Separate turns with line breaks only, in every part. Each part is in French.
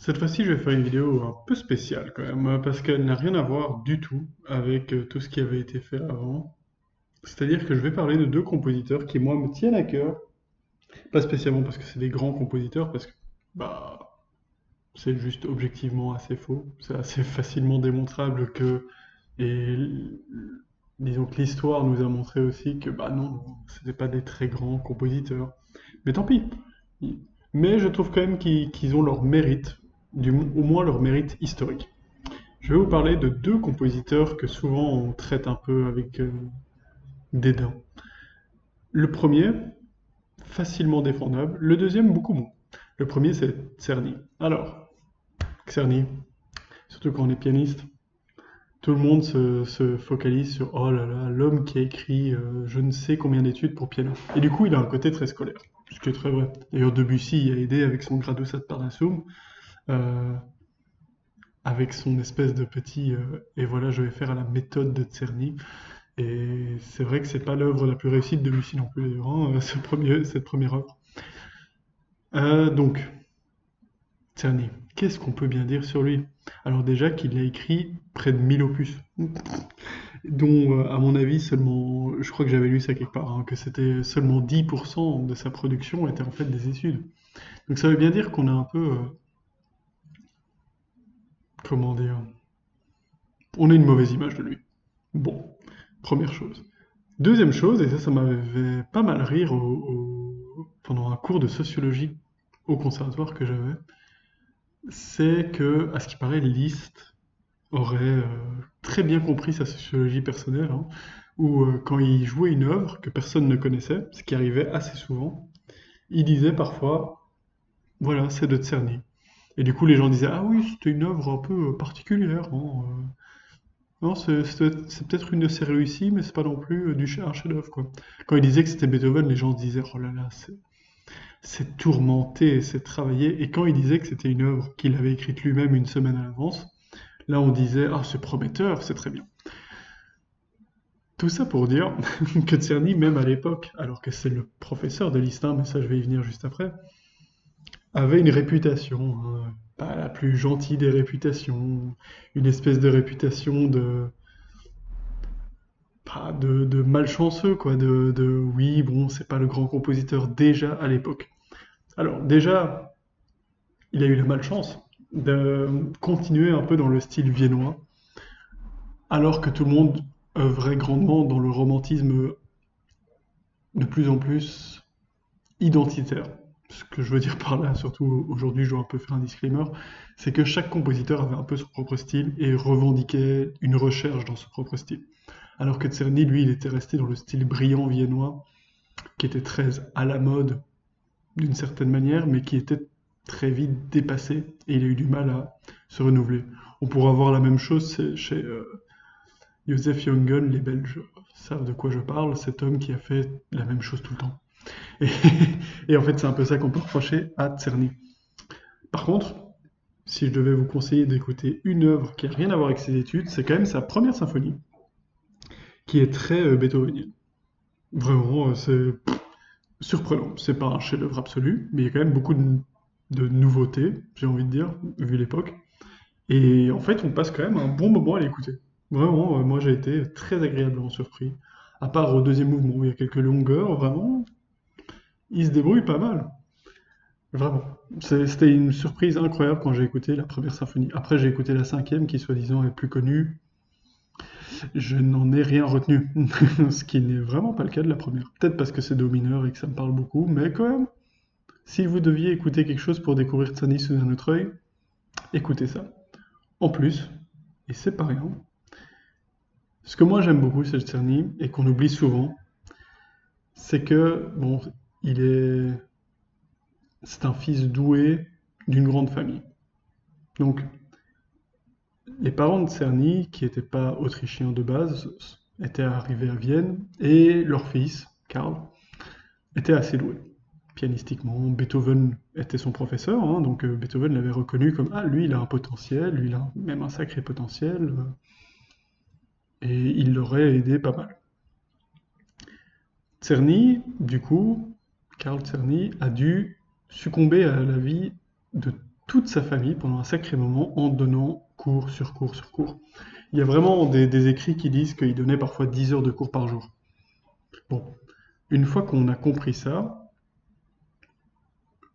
Cette fois-ci, je vais faire une vidéo un peu spéciale quand même, parce qu'elle n'a rien à voir du tout avec tout ce qui avait été fait avant. C'est-à-dire que je vais parler de deux compositeurs qui, moi, me tiennent à cœur. Pas spécialement parce que c'est des grands compositeurs, parce que bah, c'est juste objectivement assez faux. C'est assez facilement démontrable que... Et disons que l'histoire nous a montré aussi que, bah non, c'était pas des très grands compositeurs. Mais tant pis. Mais je trouve quand même qu'ils ont leur mérite, au moins leur mérite historique. Je vais vous parler de deux compositeurs que souvent on traite un peu avec dédain. Le premier, facilement défendable, le deuxième, beaucoup moins. Le premier, c'est Czerny. Alors, Czerny, surtout quand on est pianiste, tout le monde se focalise sur oh là là, l'homme qui a écrit je ne sais combien d'études pour piano. Et du coup, il a un côté très scolaire, ce qui est très vrai. D'ailleurs, Debussy y a aidé avec son Gradus ad Parnassum, euh, avec son espèce de petit et voilà, je vais faire à la méthode de Czerny. Et c'est vrai que c'est pas l'œuvre la plus réussie de Debussy non plus, d'ailleurs, hein, cette première œuvre. Donc, Czerny, qu'est-ce qu'on peut bien dire sur lui? Alors déjà qu'il a écrit près de 1000 opus, dont, à mon avis, seulement, je crois que j'avais lu ça quelque part, hein, que c'était seulement 10% de sa production était en fait des études. Donc ça veut bien dire qu'on a un peu, comment dire, on a une mauvaise image de lui. Bon, première chose. Deuxième chose, et ça m'avait pas mal rire pendant un cours de sociologie au conservatoire que j'avais, c'est que, à ce qui paraît, Liszt aurait très bien compris sa sociologie personnelle, hein, où quand il jouait une œuvre que personne ne connaissait, ce qui arrivait assez souvent, il disait parfois, voilà, c'est de Czerny. Et du coup, les gens disaient, ah oui, c'était une œuvre un peu particulière, hein, non, c'est peut-être une de ses réussies, mais c'est pas non plus un chef-d'œuvre, quoi. Quand il disait que c'était Beethoven, les gens se disaient, oh là là, c'est tourmenté, c'est travaillé. Et quand il disait que c'était une œuvre qu'il avait écrite lui-même une semaine à l'avance, là on disait, ah c'est prometteur, c'est très bien. Tout ça pour dire que Czerny, même à l'époque, alors que c'est le professeur de Liszt, hein, mais ça je vais y venir juste après, avait une réputation, hein, pas la plus gentille des réputations, une espèce de réputation de malchanceux, quoi, oui, bon, c'est pas le grand compositeur déjà à l'époque. Alors, déjà, il a eu la malchance de continuer un peu dans le style viennois, alors que tout le monde œuvrait grandement dans le romantisme de plus en plus identitaire. Ce que je veux dire par là, surtout aujourd'hui, je dois un peu faire un disclaimer, c'est que chaque compositeur avait un peu son propre style et revendiquait une recherche dans ce propre style. Alors que Czerny, lui, il était resté dans le style brillant viennois, qui était très à la mode d'une certaine manière, mais qui était très vite dépassé et il a eu du mal à se renouveler. On pourra voir la même chose chez Joseph Jongen, les Belges savent de quoi je parle, cet homme qui a fait la même chose tout le temps. Et, et en fait, c'est un peu ça qu'on peut reprocher à Czerny. Par contre, si je devais vous conseiller d'écouter une œuvre qui n'a rien à voir avec ses études, c'est quand même sa première symphonie, qui est très beethovenienne. Vraiment, c'est surprenant. C'est pas un chef-d'œuvre absolu, mais il y a quand même beaucoup de nouveautés, j'ai envie de dire, vu l'époque. Et en fait, on passe quand même un bon moment à l'écouter. Vraiment, moi j'ai été très agréablement surpris. À part au deuxième mouvement, où il y a quelques longueurs, vraiment, il se débrouille pas mal. Vraiment. C'était une surprise incroyable quand j'ai écouté la première symphonie. Après, j'ai écouté la cinquième, qui soi-disant est plus connue. Je n'en ai rien retenu. Ce qui n'est vraiment pas le cas de la première. Peut-être parce que c'est do mineur et que ça me parle beaucoup, mais quand même, si vous deviez écouter quelque chose pour découvrir Tsani sous un autre œil, écoutez ça. En plus, et c'est pas rien, ce que moi j'aime beaucoup chez Czerny, et qu'on oublie souvent, c'est que, bon, il est, c'est un fils doué d'une grande famille. Donc, les parents de Czerny, qui n'étaient pas autrichiens de base, étaient arrivés à Vienne, et leur fils, Karl, était assez doué, pianistiquement. Beethoven était son professeur, hein, donc Beethoven l'avait reconnu comme ah lui il a un potentiel, lui il a même un sacré potentiel, et il l'aurait aidé pas mal. Czerny, du coup, Karl Czerny a dû succomber à la vie de toute sa famille pendant un sacré moment en donnant cours sur cours sur cours. Il y a vraiment des écrits qui disent qu'il donnait parfois 10 heures de cours par jour. Bon, une fois qu'on a compris ça,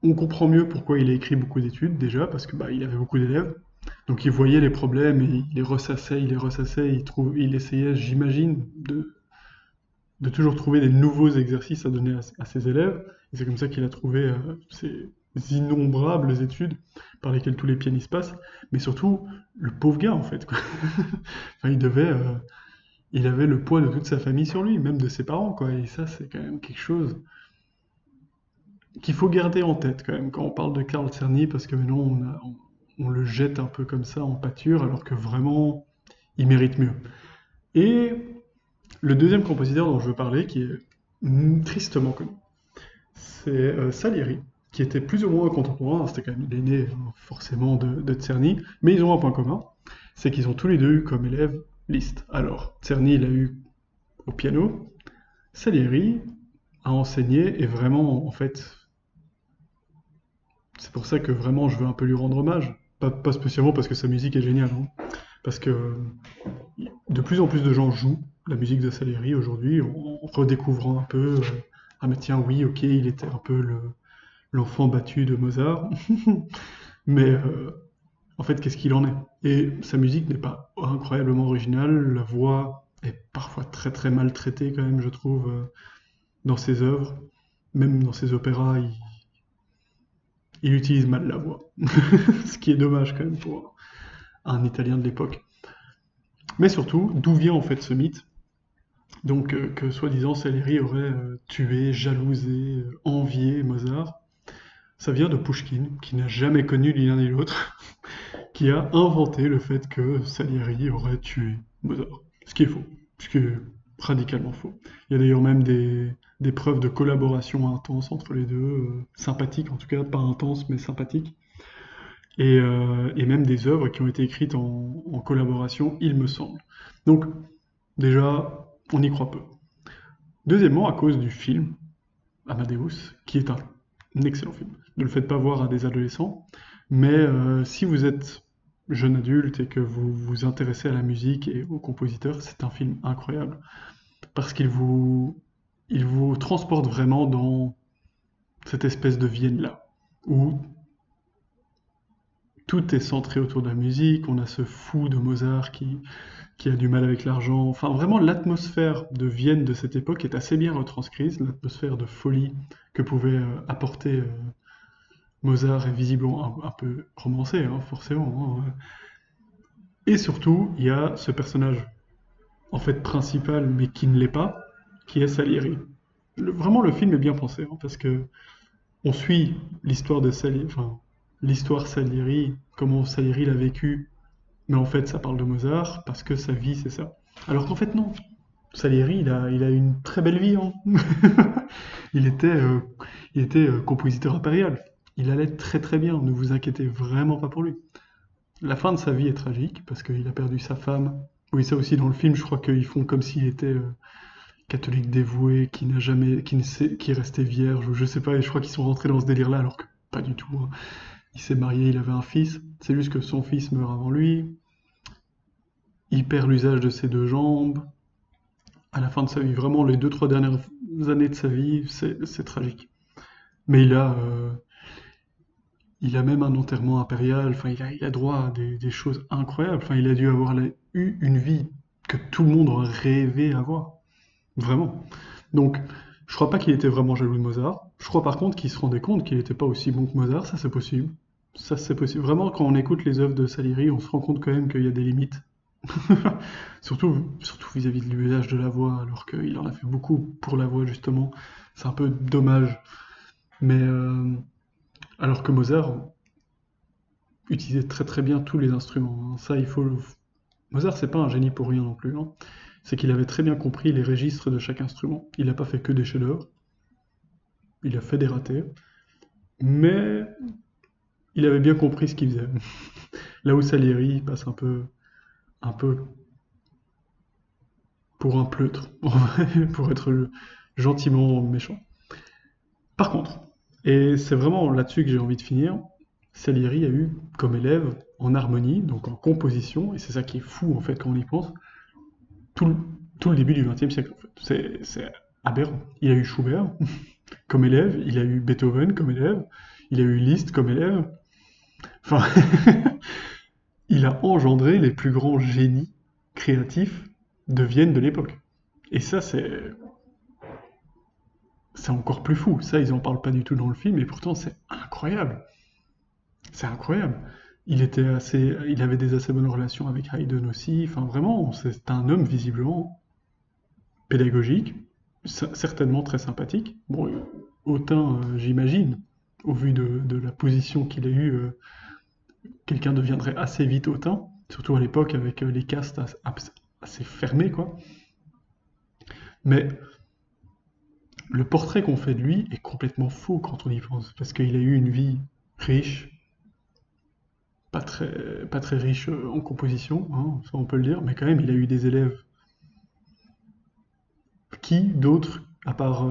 on comprend mieux pourquoi il a écrit beaucoup d'études déjà, parce que bah, il avait beaucoup d'élèves. Donc il voyait les problèmes et il les ressassait, il essayait, j'imagine, de toujours trouver des nouveaux exercices à donner à ses élèves. Et c'est comme ça qu'il a trouvé ces innombrables études par lesquelles tous les pianistes passent. Mais surtout, le pauvre gars, en fait, quoi. Enfin, il avait le poids de toute sa famille sur lui, même de ses parents, quoi. Et ça, c'est quand même quelque chose qu'il faut garder en tête, quand même, quand on parle de Karl Czerny, parce que maintenant, on le jette un peu comme ça en pâture, alors que vraiment, il mérite mieux. Et le deuxième compositeur dont je veux parler, qui est tristement connu, c'est Salieri, qui était plus ou moins contemporain, c'était quand même l'aîné forcément de Czerny, mais ils ont un point commun, c'est qu'ils ont tous les deux eu comme élève Liszt. Alors, Czerny, il a eu au piano, Salieri a enseigné, et vraiment, en fait, c'est pour ça que vraiment je veux un peu lui rendre hommage. Pas spécialement parce que sa musique est géniale, hein. Parce que de plus en plus de gens jouent la musique de Salieri aujourd'hui en redécouvrant un peu, ah mais tiens oui ok il était un peu l'enfant battu de Mozart, mais en fait qu'est-ce qu'il en est? Et sa musique n'est pas incroyablement originale, la voix est parfois très très mal traitée quand même je trouve dans ses œuvres, même dans ses opéras il utilise mal la voix, ce qui est dommage quand même pour un Italien de l'époque. Mais surtout, d'où vient en fait ce mythe? Donc que soi-disant Salieri aurait tué, jalousé, envié Mozart. Ça vient de Pouchkine, qui n'a jamais connu ni l'un ni l'autre, qui a inventé le fait que Salieri aurait tué Mozart. Ce qui est faux, ce qui est radicalement faux. Il y a d'ailleurs même des preuves de collaboration intense entre les deux, sympathiques en tout cas, pas intense mais sympathiques, et même des œuvres qui ont été écrites en collaboration, il me semble. Donc déjà, on y croit peu. Deuxièmement, à cause du film Amadeus, qui est un excellent film. Ne le faites pas voir à des adolescents, mais si vous êtes jeune adulte et que vous vous intéressez à la musique et aux compositeurs, c'est un film incroyable parce il vous transporte vraiment dans cette espèce de Vienne-là, où tout est centré autour de la musique, on a ce fou de Mozart qui a du mal avec l'argent. Enfin, vraiment, l'atmosphère de Vienne de cette époque est assez bien retranscrite. L'atmosphère de folie que pouvait apporter Mozart est visiblement un peu romancée, hein, forcément, hein. Et surtout, il y a ce personnage, en fait, principal, mais qui ne l'est pas, qui est Salieri. Vraiment, le film est bien pensé, hein, parce que on suit l'histoire de Salieri, enfin, l'histoire Salieri, comment Salieri l'a vécu, mais en fait, ça parle de Mozart, parce que sa vie, c'est ça. Alors qu'en fait, non. Salieri, il a une très belle vie, hein. Il était, euh, il était compositeur impérial. Il allait très très bien, ne vous inquiétez vraiment pas pour lui. La fin de sa vie est tragique, parce qu'il a perdu sa femme. Oui, ça aussi dans le film, je crois qu'ils font comme s'il était catholique dévoué, qui n'a jamais, qui, ne sait, qui est resté vierge, ou je sais pas, et je crois qu'ils sont rentrés dans ce délire-là, alors que pas du tout, hein. Il s'est marié, il avait un fils, c'est juste que son fils meurt avant lui, il perd l'usage de ses deux jambes, à la fin de sa vie, vraiment les deux, trois dernières années de sa vie, c'est tragique. Mais il a même un enterrement impérial, enfin il a droit à des choses incroyables, enfin il a dû avoir eu une vie que tout le monde aurait rêvé avoir, vraiment. Donc je crois pas qu'il était vraiment jaloux de Mozart, je crois par contre qu'il se rendait compte qu'il n'était pas aussi bon que Mozart, ça c'est possible. Ça c'est possible. Vraiment quand on écoute les œuvres de Salieri, on se rend compte quand même qu'il y a des limites. Surtout vis-à-vis de l'usage de la voix, alors qu'il en a fait beaucoup pour la voix justement. C'est un peu dommage. Mais alors que Mozart utilisait très très bien tous les instruments, hein. Ça, il faut Mozart, c'est pas un génie pour rien non plus, hein. C'est qu'il avait très bien compris les registres de chaque instrument. Il n'a pas fait que des chefs-d'œuvre, il a fait des ratés, mais il avait bien compris ce qu'il faisait. Là où Salieri passe un peu pour un pleutre, pour être gentiment méchant. Par contre, et c'est vraiment là-dessus que j'ai envie de finir, Salieri a eu comme élève en harmonie, donc en composition, et c'est ça qui est fou en fait quand on y pense, tout le, tout le début du XXe siècle en fait. C'est aberrant. Il a eu Schubert comme élève, il a eu Beethoven comme élève, il a eu Liszt comme élève. Enfin, il a engendré les plus grands génies créatifs de Vienne de l'époque. Et ça, c'est encore plus fou. Ça, ils en parlent pas du tout dans le film, et pourtant, c'est incroyable. C'est incroyable. Il avait des assez bonnes relations avec Haydn aussi. Enfin, vraiment, c'est un homme visiblement pédagogique, certainement très sympathique. Bon, autant, j'imagine, au vu de la position qu'il a eue, quelqu'un deviendrait assez vite autant, surtout à l'époque avec les castes assez fermées, quoi. Mais le portrait qu'on fait de lui est complètement faux quand on y pense, parce qu'il a eu une vie riche, pas très riche en composition, hein, ça on peut le dire, mais quand même il a eu des élèves. Qui d'autre, à part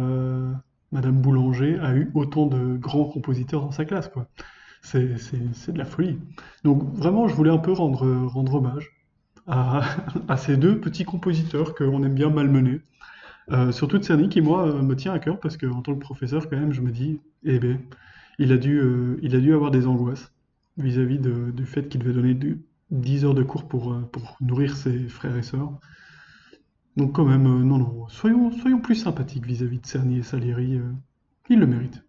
Madame Boulanger, a eu autant de grands compositeurs dans sa classe, quoi. C'est de la folie. Donc vraiment, je voulais un peu rendre hommage à, à ces deux petits compositeurs qu'on aime bien malmener. Surtout Czerny qui, moi, me tient à cœur parce qu'en tant que professeur, quand même, je me dis, eh ben, il a dû avoir des angoisses vis-à-vis du fait qu'il devait donner 10 heures de cours pour nourrir ses frères et sœurs. Donc quand même, non, non, soyons plus sympathiques vis-à-vis de Czerny et Salieri, ils le méritent.